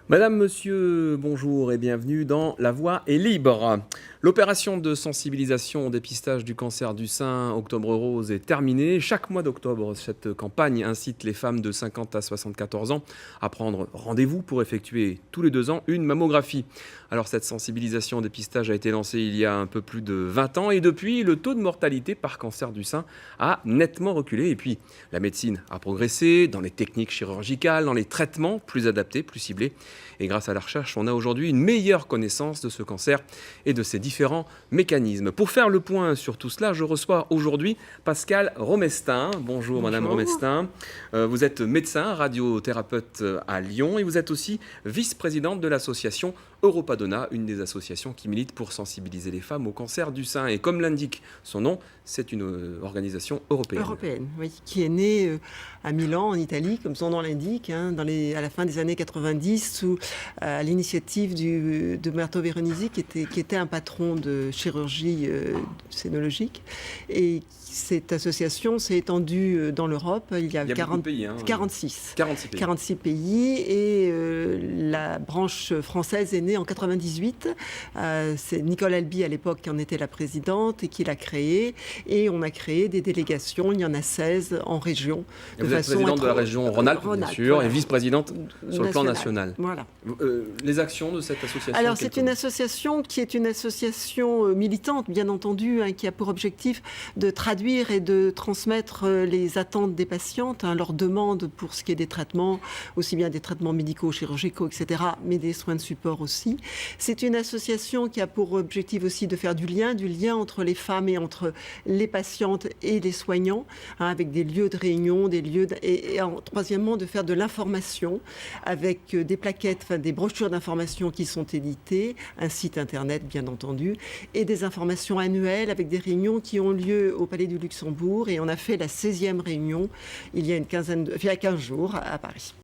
Madame, monsieur, bonjour et bienvenue dans La Voix est libre. L'opération de sensibilisation au dépistage du cancer du sein Octobre Rose est terminée. Chaque mois d'octobre, cette campagne incite les femmes de 50 à 74 ans à prendre rendez-vous pour effectuer tous les 2 ans une mammographie. Alors cette sensibilisation au dépistage a été lancée il y a un peu plus de 20 ans et depuis, le taux de mortalité par cancer du sein a nettement reculé. Et puis, la médecine a progressé dans les techniques chirurgicales, dans les traitements plus adaptés, plus ciblés. Et grâce à la recherche, on a aujourd'hui une meilleure connaissance de ce cancer et de ses différents mécanismes. Pour faire le point sur tout cela, je reçois aujourd'hui Pascale Romestin. Bonjour, Madame Romestin. Vous êtes médecin, radiothérapeute à Lyon et vous êtes aussi vice-présidente de l'association Europadonna, une des associations qui milite pour sensibiliser les femmes au cancer du sein. Et comme l'indique son nom, c'est une organisation européenne. Européenne, oui, qui est née à Milan, en Italie, comme son nom l'indique, à la fin des années 90, à l'initiative de Umberto Veronesi, qui était un patron de chirurgie sénologique. Et cette association s'est étendue dans l'Europe. Il y a 40 pays, 46 pays. 46 pays. Et la branche française est née en 98. C'est Nicole Albi, à l'époque, qui en était la présidente et qui l'a créée. Et on a créé des délégations. Il y en a 16 en région. Et vous êtes présidente de la région Rhône-Alpes, bien sûr, voilà. Et vice-présidente sur le plan national. Voilà. Les actions de cette association? Alors, c'est une association qui est une association militante, bien entendu, qui a pour objectif de traduire et de transmettre les attentes des patientes, leurs demandes pour ce qui est des traitements, aussi bien des traitements médicaux, chirurgicaux, etc., mais des soins de support aussi. C'est une association qui a pour objectif aussi de faire du lien entre les femmes et entre les patientes et les soignants, avec des lieux de réunion, troisièmement, de faire de l'information avec des plaquettes, des brochures d'information qui sont éditées, un site internet bien entendu, et des informations annuelles avec des réunions qui ont lieu au Palais du Luxembourg. Et on a fait la 16e réunion il y a 15 jours à Paris.